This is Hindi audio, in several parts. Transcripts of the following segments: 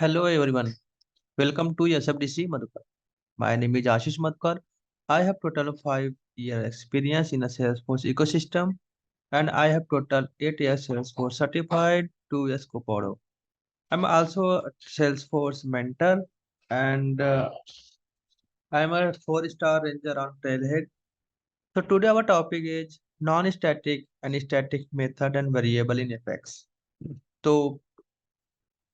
Hello everyone, welcome to SFDC Madhukar. My name is Ashish Madhukar. I have total 5 year experience in a Salesforce ecosystem and I have total 8 years Salesforce certified, 2 years Copado. I'm also a Salesforce mentor and I'm a 4-star ranger on Trailhead. So today our topic is non-static and static method and variable in Apex. तो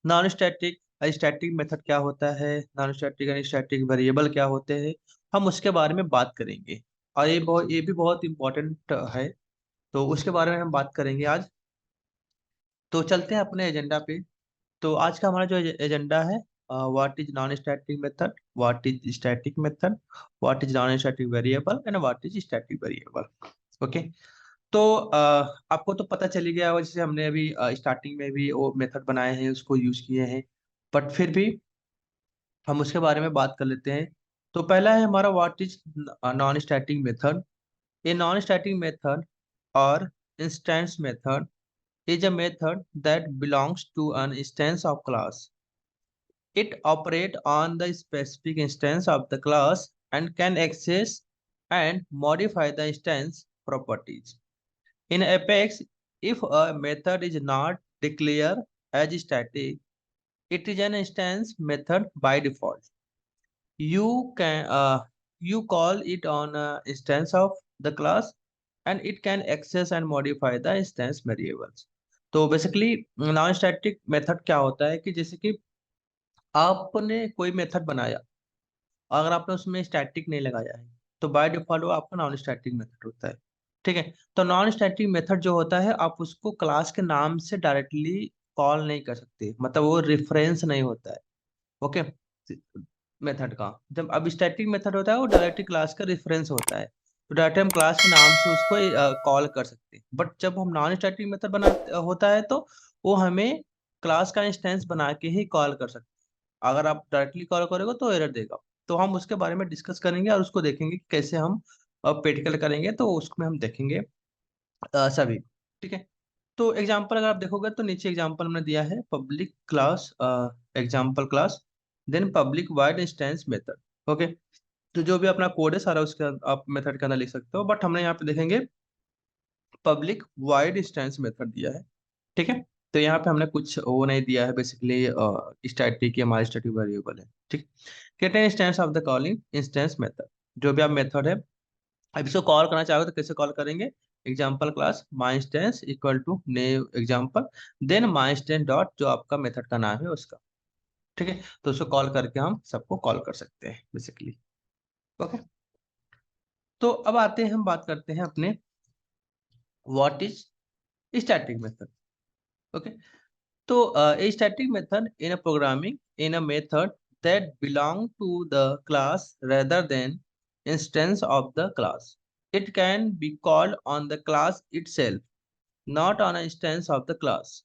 नॉन स्टैटिक स्टैटिक मेथड क्या होता है, non static and static variable क्या होते हैं, हम उसके बारे में बात करेंगे। और ये भी बहुत इंपॉर्टेंट है, तो उसके बारे में हम बात करेंगे आज। तो चलते हैं अपने एजेंडा पे। तो आज का हमारा जो एजेंडा है, what is non static method, what is static method, what is non static variable and what is static variable. Okay. तो आपको तो पता चल ही गया होगा, जैसे हमने अभी स्टार्टिंग में भी वो मेथड बनाए हैं, उसको यूज किए हैं, बट फिर भी हम उसके बारे में बात कर लेते हैं। तो पहला है हमारा what is non static method. A non static method और instance method is a method that belongs to an instance of class. It operates on the specific instance of the class and can access and modify the instance properties. In Apex, if a method is not declared as static, it is an instance method by default. You can you call it on a instance of the class and it can access and modify the instance variables. तो बेसिकली नॉन स्टैटिक मेथड क्या होता है कि जैसे कि आपने कोई मेथड बनाया, अगर आपने उसमें स्टैटिक नहीं लगाया है तो बाय डिफॉल्ट वो आपका नॉन स्टैटिक मेथड होता है। ठीक है। तो नॉन स्टैटिक मेथड जो होता है, आप उसको क्लास के नाम से डायरेक्टली कॉल नहीं कर सकते, मतलब वो रेफरेंस नहीं होता है। ओके। मेथड का जब अब स्टैटिक मेथड होता है, वो डायरेक्टली क्लास का रेफरेंस होता है, तो डायरेक्ट हम क्लास के नाम से उसको कॉल कर सकते हैं। बट जब हम नॉन स्टैटिक मेथड बना होता है तो वो हमें क्लास का इंस्टेंस बना के ही कॉल कर सकते हैं। अगर आप डायरेक्टली कॉल करोगे तो एरर देगा। तो हम उसके बारे में डिस्कस करेंगे और उसको देखेंगे कि कैसे हम प्रैक्टिकल करेंगे, तो उसमें हम देखेंगे सभी। ठीक है। तो एग्जांपल अगर आप देखोगे तो नीचे एग्जांपल हमने दिया है, public class example class, then public void instance method. Okay. तो जो भी अपना कोड है सारा उसके आप मेथड के अंदर लिख सकते हो, बट हमने यहाँ पे देखेंगे पब्लिक वाइड इंस्टेंस मेथड दिया है। ठीक है। तो यहाँ पे हमने कुछ वो नहीं दिया है, बेसिकली स्टैटिक या माई स्टैटिक वेरिएबल है। ठीक। कहते हैं instance of the calling instance method. जो भी आप मेथड है, अब इसको कॉल करना चाहोगे तो कैसे कॉल करेंगे, example class my instance equal to new example, then my instance dot जो आपका मेथड का नाम है उसका। ठीक है। तो उसको कॉल करके हम सबको कॉल कर सकते हैं बेसिकली। ओके। तो अब आते हैं, हम बात करते हैं अपने what is static method. Okay. तो a static method in a programming in a method that belong to the class rather than instance of the class. It can be called on the class itself, not on an instance of the class.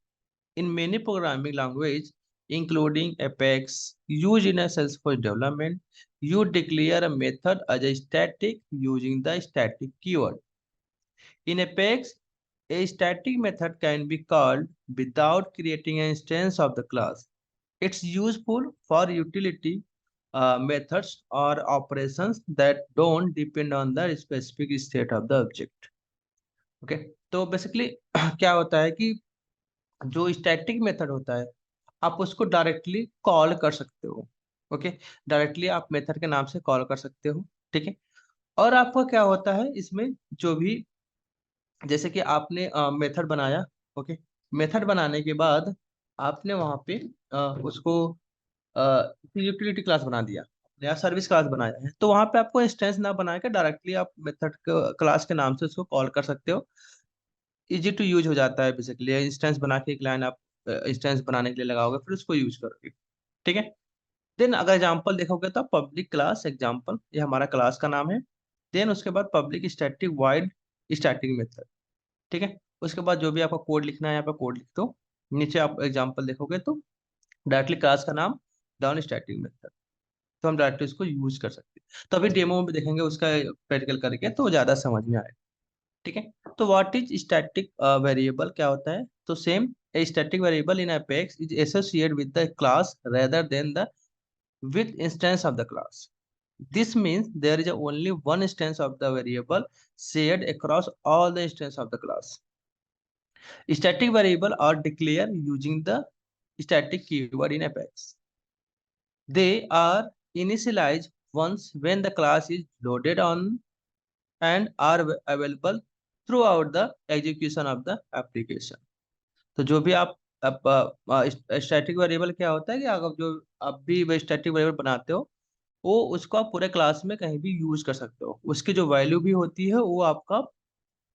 In many programming languages, including Apex, used in a Salesforce development, you declare a method as a static using the static keyword. In Apex, a static method can be called without creating an instance of the class. It's useful for utility methods or operations that don't depend on the specific state of the object. Okay? तो बेसिकली क्या होता है कि जो स्टैटिक मेथड होता है, आप उसको डायरेक्टली कॉल कर सकते हो। ओके। डायरेक्टली आप मेथड के नाम से कॉल कर सकते हो। ठीक है। और आपका क्या होता है इसमें, जो भी जैसे कि आपने मेथड बनाया। ओके। मेथड बनाने के बाद आपने वहां पे उसको यूटिलिटी क्लास बना दिया या सर्विस क्लास बनाया है, तो वहां पे आपको इंस्टेंस ना बना के डायरेक्टली आप मेथड क्लास के नाम से उसको कॉल कर सकते हो। इजी टू यूज हो जाता है बेसिकली। इंस्टेंस बना के एक लाइन आप इंस्टेंस बनाने के लिए लगाओगे, फिर उसको यूज करोगे। ठीक है। देन अगर एग्जांपल देखोगे तो पब्लिक क्लास एग्जांपल, ये हमारा क्लास का नाम है। देन उसके बाद public static wide static method. ठीक है। उसके बाद जो भी आपका कोड लिखना है यहाँ पे कोड लिख दो। नीचे आप एग्जांपल देखोगे तो डायरेक्टली क्लास का नाम डाउन स्टैटिक मेथड, तो हम डायरेक्टली उसको यूज कर सकते हैं। तो अभी डेमो में देखेंगे उसका प्रैक्टिकल करके तो ज्यादा समझ में आएगा। ठीक है। तो व्हाट इज स्टैटिक वेरिएबल क्या होता है, तो same A static variable in Apex is associated with the class rather than the with instance of the class. This means there is only one instance of the variable shared across all the instances of the class. Static variable are declared using the static keyword in Apex. They are initialized once when the class is loaded on and are available throughout the execution of the application. तो जो भी आप स्टैटिक वेरिएबल क्या होता है कि अगर जो आप भी स्टैटिक वेरिएबल बनाते हो वो उसको आप पूरे क्लास में कहीं भी यूज कर सकते हो, उसकी जो वैल्यू भी होती है वो आपका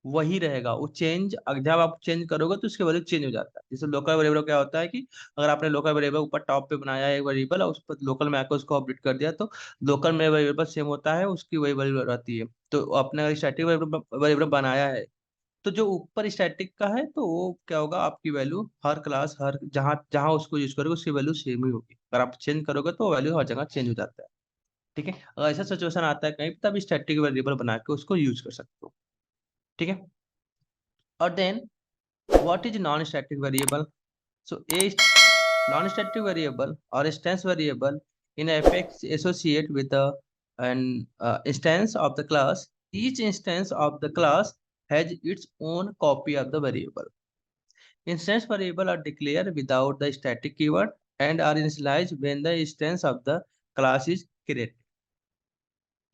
वही रहेगा, वो चेंज जब आप चेंज करोगे तो उसके वैल्यू चेंज हो जाता है। जैसे लोकल वेरिएबल क्या होता है कि अगर आपने लोकल वेरिएबल ऊपर टॉप पे बनाया है एक वेरिएबल और उस पर लोकल में आकर उसको अपडेट कर दिया तो लोकल में वेरिएबल सेम होता है, उसकी वही वैल्यू रहती है। तो आपने स्टैटिक वेरिएबल बनाया है तो जो ऊपर स्टैटिक का है तो वो क्या होगा, आपकी वैल्यू हर क्लास हर जहाँ जहाँ उसको यूज करोगे उसकी वैल्यू सेम ही होगी। अगर आप चेंज करोगे तो वैल्यू हर जगह चेंज हो जाता है। ठीक है, अगर ऐसा सिचुएशन आता है कहीं पे तब स्टैटिक वेरिएबल बना के उसको यूज कर सकते हो। ठीक है, और then what is non static variable? So a non static variable और instance variable in Apex associate with an instance of the class. Each instance of the class has its own copy of the variable. Instance variables are declared without the static keyword and are initialized when the instance of the class is created.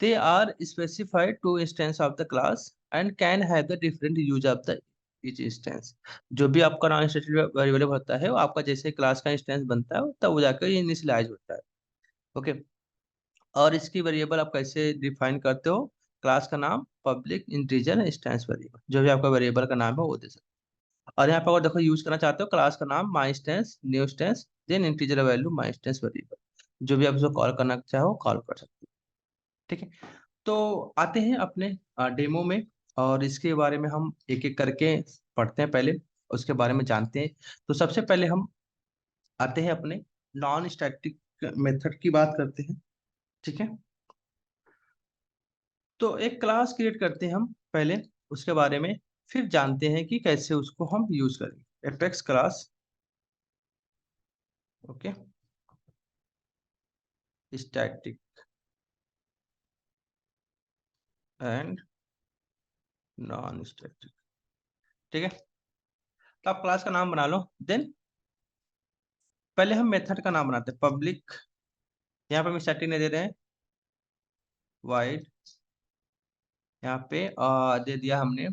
They are specified to instance of the class and can have the different use of the each instance. जो भी आपका नॉन स्टैटिक वेरिएबल होता है वो आपका जैसे क्लास का इंस्टेंस बनता है तब वो जाकर इनिशियलाइज होता है। ओके, और इसकी वेरिएबल आप कैसे डिफाइन करते हो? क्लास का नाम, पब्लिक इंटीजर इंस्टेंस वेरिएबल, जो भी आपका वेरिएबल का नाम है वो दे सकते हो। और यहाँ पे अगर देखो यूज करना चाहते हो क्लास का नाम my instance new instance then integer value my instance variable, जो भी आप उसको कॉल करना चाहो कॉल कर सकते हो। ठीक है, तो आते हैं अपने डेमो में और इसके बारे में हम एक एक करके पढ़ते हैं पहले, उसके बारे में जानते हैं। तो सबसे पहले हम आते हैं अपने नॉन स्टैटिक मेथड की बात करते हैं। ठीक है, तो एक क्लास क्रिएट करते हैं हम पहले, उसके बारे में फिर जानते हैं कि कैसे उसको हम यूज करेंगे। Apex class, okay, static and non static. ठीक है, तो आप क्लास का नाम बना लो, देन पहले हम मेथड का नाम बनाते हैं। पब्लिक, यहाँ पे हम स्टैटिक नहीं दे रहे हैं, वाइड यहाँ पे दे दिया हमने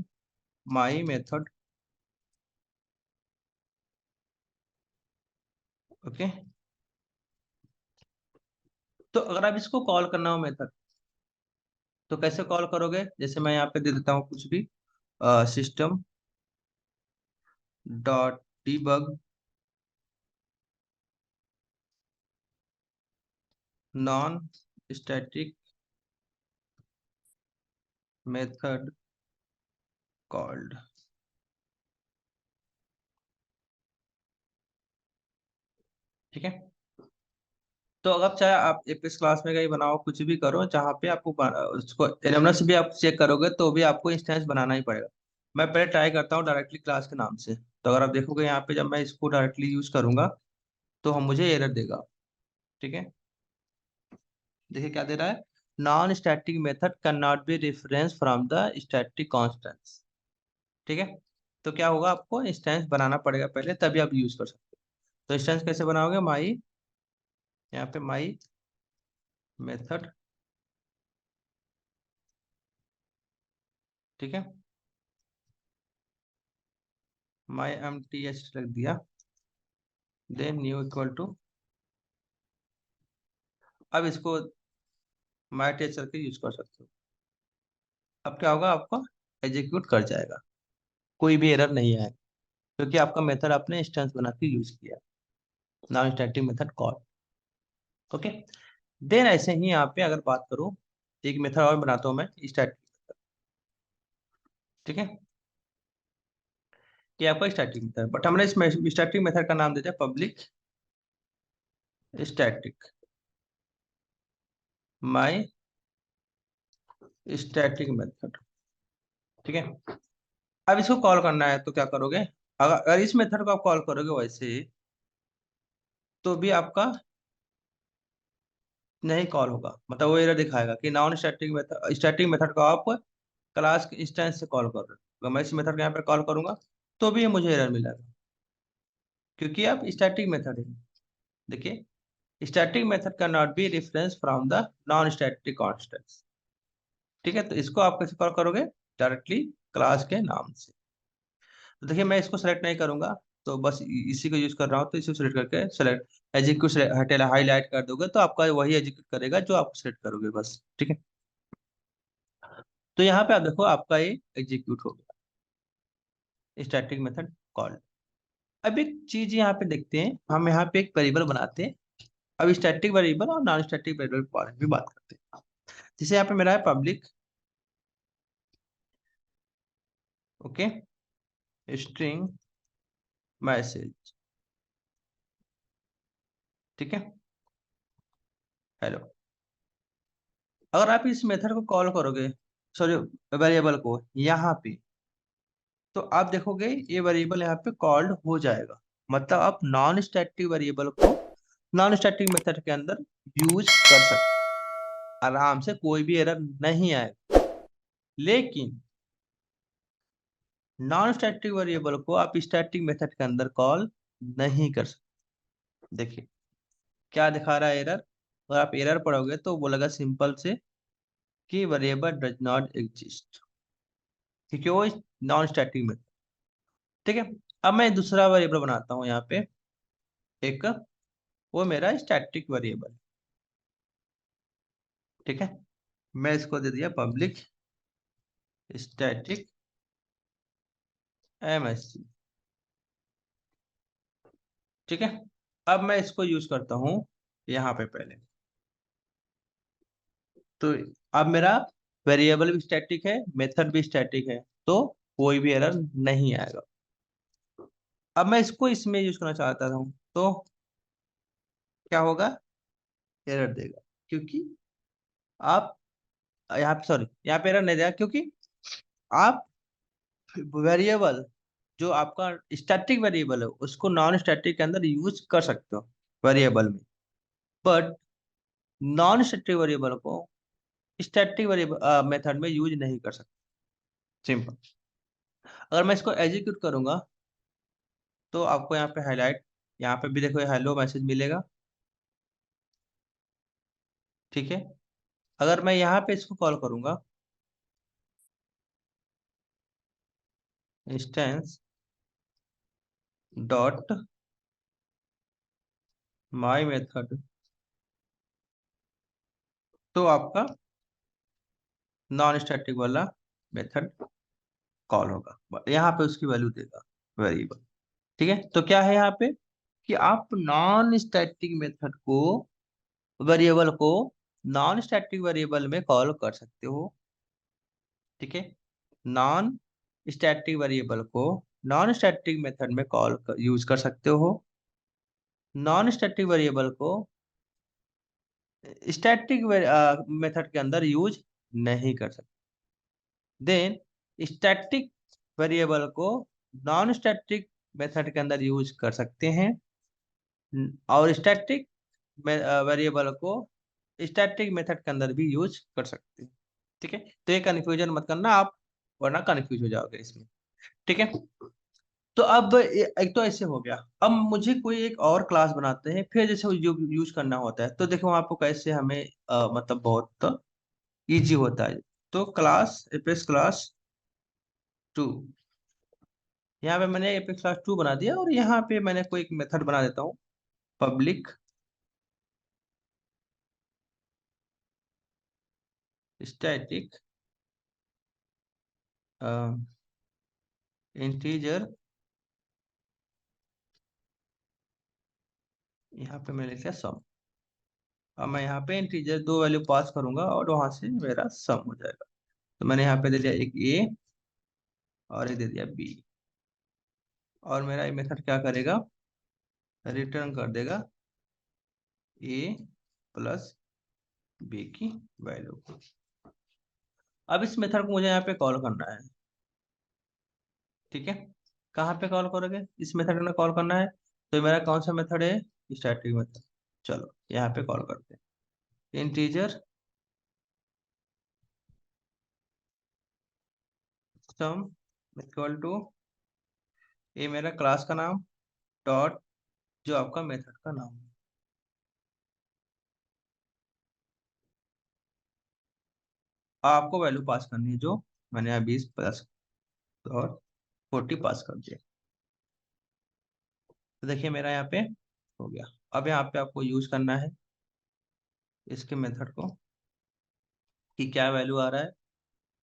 माई मेथड। ओके, तो अगर आप इसको कॉल करना हो मेथड तो कैसे कॉल करोगे? जैसे मैं यहाँ पे दे देता हूँ कुछ भी, system dot debug non static method called. ठीक है, तो अगर चाहे आप एपेक्स क्लास में कहीं बनाओ कुछ भी करो, जहाँ पे आपको उसको एलिमेंट्स भी आप चेक करोगे तो भी आपको इंस्टेंस बनाना ही पड़ेगा। मैं पहले ट्राई करता हूँ डायरेक्टली क्लास के नाम से, तो अगर आप देखोगे यहाँ पे जब मैं इसको डायरेक्टली यूज करूंगा तो हम मुझे एरर देगा। ठीक है, देखिए क्या दे रहा है, non static method can not be reference from the static constants. ठीक है, तो क्या होगा, आपको इंस्टेंस बनाना पड़ेगा पहले तभी आप यूज कर सकते हो। तो इंस्टेंस कैसे बनाओगे? माई, यहाँ पे माई मेथड। ठीक है, माई एम टी एच रख दिया, देन न्यू इक्वल टू, अब इसको माई टी एच करके यूज कर सकते हो। अब क्या होगा, आपको एग्जीक्यूट कर जाएगा, कोई भी एरर नहीं आएगा क्योंकि आपका मेथड आपने इंस्टेंस बना के यूज किया, non static method call. Okay, then ऐसे ही यहाँ पे अगर बात करूँ, एक मेथड और बनाता हूँ मैं स्टैटिक। ठीक है, ये आपका स्टैटिक मेथड, बट हमने इसमें स्टैटिक मेथड का नाम देते हैं पब्लिक स्टैटिक माई स्टैटिक मेथड। ठीक है, अब इसको कॉल करना है तो क्या करोगे, अगर इस मेथड को आप कॉल करोगे वैसे, तो भी आपका नहीं कॉल होगा, मतलब वो एरर दिखाएगा कि non static method, static method को आप क्लास के इंस्टेंस से कॉल कर रहे हो। अगर मैं इस मेथड को यहाँ पे कॉल करूंगा तो भी ये मुझे एरर मिलेगा, क्योंकि आप स्टैटिक मेथड है। देखिए, static method can not be reference from the non static constants. ठीक है, तो इसको आप कैसे कॉल करोगे? डायरेक्टली क्लास के नाम से। तो देखिए, मैं इसको सेलेक्ट नहीं करूंगा, तो बस इसी को यूज कर रहा हूँ, तो इसी को सेलेक्ट करके सेलेक्ट एग्जीक्यूट हाईलाइट कर दोगे तो आपका वही एग्जीक्यूट करेगा जो आप सेलेक्ट करोगे, बस। ठीक है, तो यहाँ पे आप देखो, आपका ये एग्जीक्यूट हो गया, स्टैटिक मेथड कॉल। अब एक चीज यहाँ पे देखते हैं, हम यहाँ पे एक वेरिएबल बनाते हैं। अब स्टैटिक वेरिएबल और नॉन स्टैटिक वेरिएबल के बारे में भी बात करते हैं। जैसे यहाँ पे मेरा है पब्लिक, ओके, स्ट्रिंग मैसेज। ठीक है, हेलो। अगर आप इस मेथड को कॉल करोगे, सॉरी, वेरिएबल को यहाँ पे, तो आप देखोगे ये वेरिएबल यहाँ पे कॉल्ड हो जाएगा। मतलब आप नॉन स्टैटिक वेरिएबल को नॉन स्टैटिक मेथड के अंदर यूज कर सकते, आराम से, कोई भी एरर नहीं आएगा। लेकिन नॉन स्टैटिक वेरिएबल को आप स्टैटिक मेथड के अंदर कॉल नहीं कर सकते। देखिए क्या दिखा रहा है एरर। अगर आप एरर पढ़ोगे तो बोलेगा सिंपल से कि वेरिएबल डज नॉट एग्जिस्ट, क्योंकि वो नॉन स्टैटिक मेथड। ठीक है, अब मैं दूसरा वेरिएबल बनाता हूँ यहाँ पे एक, वो मेरा स्टैटिक वेरिएबल। ठीक है, मैं इसको दे दिया पब्लिक स्टैटिक एमएससी। ठीक है, अब मैं इसको यूज करता हूँ यहाँ पे पहले, तो अब मेरा वेरिएबल भी स्टैटिक है, मेथड भी स्टैटिक है, तो कोई भी एरर नहीं आएगा। अब मैं इसको इसमें यूज करना चाहता हूँ, तो क्या होगा? एरर देगा, क्योंकि आप यहाँ पे, सॉरी, यहाँ पे एरर नहीं देगा, क्योंकि आप वेरिएबल जो आपका स्टैटिक वेरिएबल है उसको नॉन स्टैटिक के अंदर यूज कर सकते हो वेरिएबल में, बट नॉन स्टैटिक वेरिएबल को स्टैटिक वेरिएबल मेथड में यूज नहीं कर सकते। सिंपल। अगर मैं इसको एग्जीक्यूट करूंगा तो आपको यहाँ पे हाईलाइट, यहाँ पे भी देखो हेलो मैसेज मिलेगा। ठीक है, अगर मैं यहाँ पे इसको कॉल करूंगा, इंस्टेंस डॉट माई मेथड, तो आपका नॉन स्टैटिक वाला मेथड कॉल होगा, यहाँ पे उसकी वैल्यू देगा वेरिएबल। ठीक है, तो क्या है यहाँ पे कि आप नॉन स्टैटिक मेथड को, वेरिएबल को नॉन स्टैटिक वेरिएबल में कॉल कर सकते हो। ठीक है, नॉन स्टैटिक वेरिएबल को नॉन स्टैटिक मेथड में कॉल यूज कर सकते हो, नॉन स्टैटिक वेरिएबल को स्टैटिक मेथड के अंदर यूज नहीं कर सकते। देन स्टैटिक वेरिएबल को नॉन स्टैटिक मेथड के अंदर यूज कर सकते हैं, और स्टैटिक वेरिएबल को स्टैटिक मेथड के अंदर भी यूज कर सकते हैं। ठीक है, तो ये कन्फ्यूजन मत करना आप, वरना कन्फ्यूज हो जाओगे इसमें। ठीक है, तो अब एक तो ऐसे हो गया। अब मुझे कोई एक और क्लास बनाते हैं, फिर जैसे जो यूज करना होता है, तो देखो आपको कैसे हमें मतलब बहुत इजी होता है। तो क्लास एपेक्स क्लास 2, यहाँ पे मैंने एपेक्स क्लास 2 बना दिया, और यहाँ पे मैंने कोई एक मेथड बना देता हूँ पब्लिक स्टैटिक इंटीजर। यहाँ पे मैंने लिखा सम। अब मैं यहाँ पे इंटीजर दो वैल्यू पास करूंगा और वहां से मेरा सम हो जाएगा। तो मैंने यहाँ पे दे दिया एक ए और एक दे दिया बी, और मेरा ये मेथड क्या करेगा? रिटर्न कर देगा ए प्लस बी की वैल्यू। अब इस मेथड को मुझे यहाँ पे कॉल करना है। ठीक है, कहाँ पे कॉल करोगे? इस मेथड में कॉल करना है। तो मेरा कौन सा मेथड है? Static method. चलो यहाँ पे कॉल करते हैं। इंटीजर सम इक्वल टू, ये मेरा क्लास का नाम, डॉट जो आपका मेथड का नाम है। आपको वैल्यू पास करनी है जो मैंने यहाँ 20 और 40 पास कर दिया। तो देखिए मेरा यहाँ पे हो गया। अब यहाँ पे आपको यूज करना है इसके मेथड को कि क्या वैल्यू आ रहा है।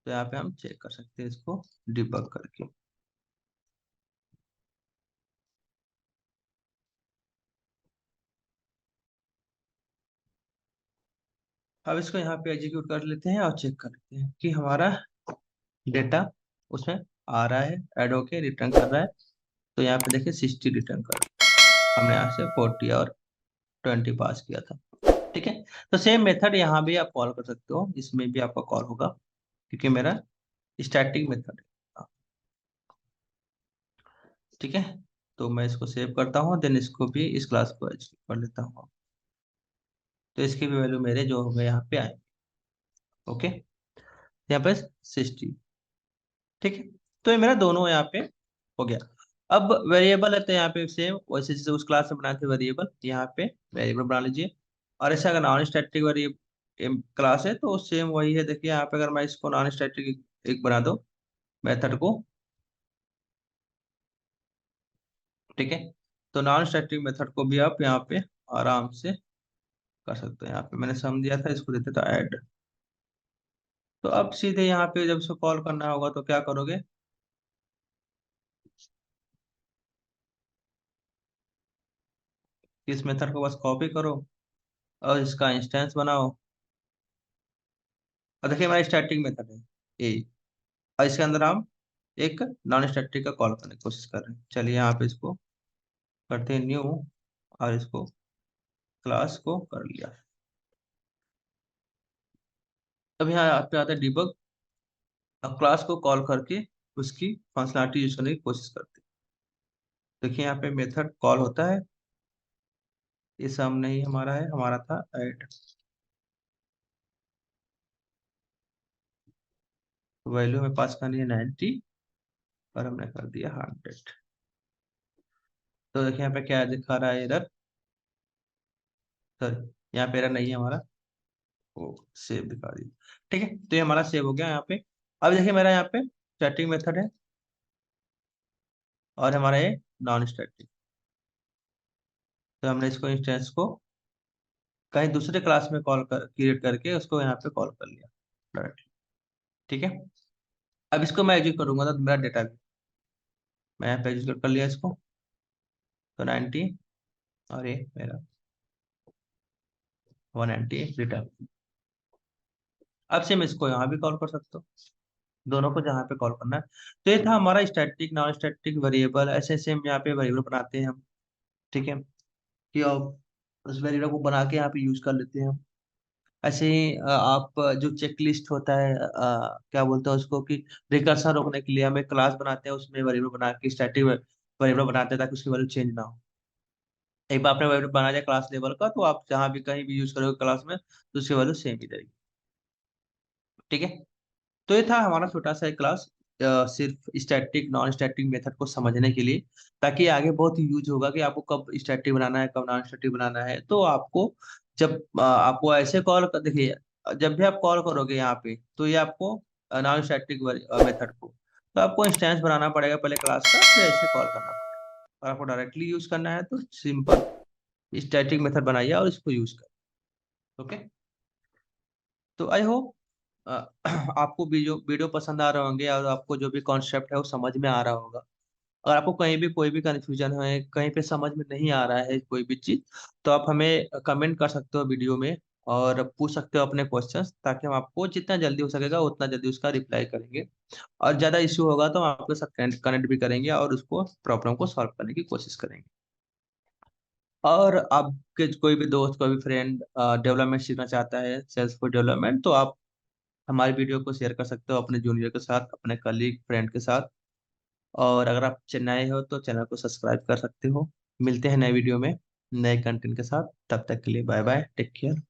तो यहाँ पे हम चेक कर सकते हैं इसको डिबग करके। अब इसको यहाँ पे एग्जीक्यूट कर लेते हैं और चेक कर लेते हैं कि हमारा डेटा उसमें आ रहा है, ऐड होके रिटर्न कर रहा है। तो यहाँ पे देखिए 60 रिटर्न कर रहा है। हमने यहाँ से 40 और 20 पास किया था। ठीक है। तो सेम मेथड यहाँ भी आप कॉल कर सकते हो, इसमें भी आपका कॉल होगा क्योंकि मेरा स्टैटिक मेथड है। ठीक है। तो मैं इसको सेव करता हूँ, देन इसको भी इस क्लास को एग्जीक्यूट कर लेता हूँ। तो इसकी भी वैल्यू मेरे जो होंगे यहाँ पे आए। ओके। यहाँ पे 60। ठीक है। तो ये मेरा दोनों यहाँ पे हो गया। अब वेरिएबल है तो यहाँ पे सेम वैसे जैसे उस क्लास में बनाए थे वेरिएबल, यहाँ पे वेरिएबल बना लीजिए। और ऐसा अगर नॉन स्टैटिक वेरिएबल क्लास है तो सेम वही है। देखिए यहाँ पे अगर मैं इसको नॉन स्टैटिक एक बना दो मेथड को। ठीक है। तो नॉन स्टैटिक मेथड को भी आप यहाँ पे आराम से कर सकते हैं। यहाँ पे मैंने सम दिया था, इसको देते तो ऐड। तो अब सीधे यहाँ पे जब इसको कॉल करना होगा तो क्या करोगे? इस मेथड को बस कॉपी करो और इसका इंस्टेंस बनाओ। और देखिए हमारा स्टैटिक मेथड है ए, और इसके अंदर हम एक नॉन स्टैटिक का कॉल करने की कोशिश कर रहे हैं। चलिए यहाँ पे इसको करते हैं न्यू, और इसको क्लास को कर लिया। अब यहाँ पे आता है डिबग। अब क्लास को कॉल करके उसकी फंक्शनलिटी यूज करने की कोशिश करते हैं। देखिए यहाँ पे मेथड कॉल होता है, ये सम नहीं हमारा है, हमारा था ऐड। वैल्यू में पास करनी है 90 और हमने कर दिया 100। तो देखिए यहाँ पे क्या दिखा रहा है? एरर। सर यहाँ पे एरर नहीं है हमारा, वो सेव दिखा दी। ठीक है। तो ये हमारा सेव हो गया यहाँ पे। अब देखिए मेरा यहाँ पे स्टैटिक मेथड है और हमारा ये नॉन स्टैटिक। तो हमने इसको इंस्टेंस को कहीं दूसरे क्लास में कॉल कर क्रिएट करके उसको यहाँ पे कॉल कर लिया डायरेक्टली। ठीक है। अब इसको मैं एग्जीक्यूट करूंगा तो मेरा डेटा भी, मैं यहाँ पे एग्जीक्यूट कर लिया इसको। तो 90 और ये मेरा 190 रिटर्न। अब से मैं इसको यहाँ भी कॉल कर सकता हूँ, दोनों को जहाँ पे कॉल करना है। तो ये था हमारा स्टैटिक नॉन स्टैटिक वेरिएबल। ऐसे ऐसे हम यहाँ पे वेरिएबल बनाते हैं हम। ठीक है। कि आप उस वेरिएबल को बना के यहाँ पे यूज कर लेते हैं हम। ऐसे ही आप जो चेक लिस्ट होता है, क्या बोलते हैं उसको, कि रिकर्सन रोकने के लिए हम एक क्लास बनाते हैं, उसमें वेरिएबल बना के स्टैटिक वेरिएबल बनाते हैं ताकि उसकी वैल्यू चेंज ना हो। एक बार आपने वेरिएबल बना दिया क्लास लेवल का तो आप जहाँ भी कहीं भी यूज करोगे क्लास में तो उसकी वैल्यू सेम ही रहेगी। ठीक है। तो ये था हमारा छोटा सा एक क्लास, सिर्फ स्टैटिक नॉन स्टैटिक मेथड को समझने के लिए, ताकि आगे बहुत यूज होगा कि आपको कब स्टैटिक बनाना है कब नॉन स्टैटिक बनाना है। तो आपको जब आपको ऐसे कॉल कर, देखिए जब भी आप कॉल करोगे यहाँ पे तो ये आपको नॉन स्टैटिक मेथड को, तो आपको इंस्टेंस बनाना पड़ेगा पहले क्लास का, फिर ऐसे कॉल करना पड़ेगा। और आपको डायरेक्टली यूज करना है तो सिंपल स्टैटिक मेथड बनाइए और इसको यूज करें। ओके। तो आई होप आपको वीडियो वीडियो पसंद आ रहे होंगे और आपको जो भी कॉन्सेप्ट है वो समझ में आ रहा होगा। अगर आपको कहीं भी कोई भी कंफ्यूजन है, कहीं पे समझ में नहीं आ रहा है कोई भी चीज, तो आप हमें कमेंट कर सकते हो वीडियो में और पूछ सकते हो अपने क्वेश्चंस, ताकि हम आपको जितना जल्दी हो सकेगा उतना जल्दी उसका रिप्लाई करेंगे। और ज्यादा इश्यू होगा तो हम आपके साथ कनेक्ट भी करेंगे और उसको प्रॉब्लम को सॉल्व करने की कोशिश करेंगे। और आपके कोई भी दोस्त कोई भी फ्रेंड डेवलपमेंट सीखना चाहता है, सेल्सफोर्स डेवलपमेंट, तो आप हमारी वीडियो को शेयर कर सकते हो अपने जूनियर के साथ, अपने कलीग फ्रेंड के साथ। और अगर आप नए हो तो चैनल को सब्सक्राइब कर सकते हो। मिलते हैं नए वीडियो में नए कंटेंट के साथ। तब तक के लिए बाय बाय, टेक केयर।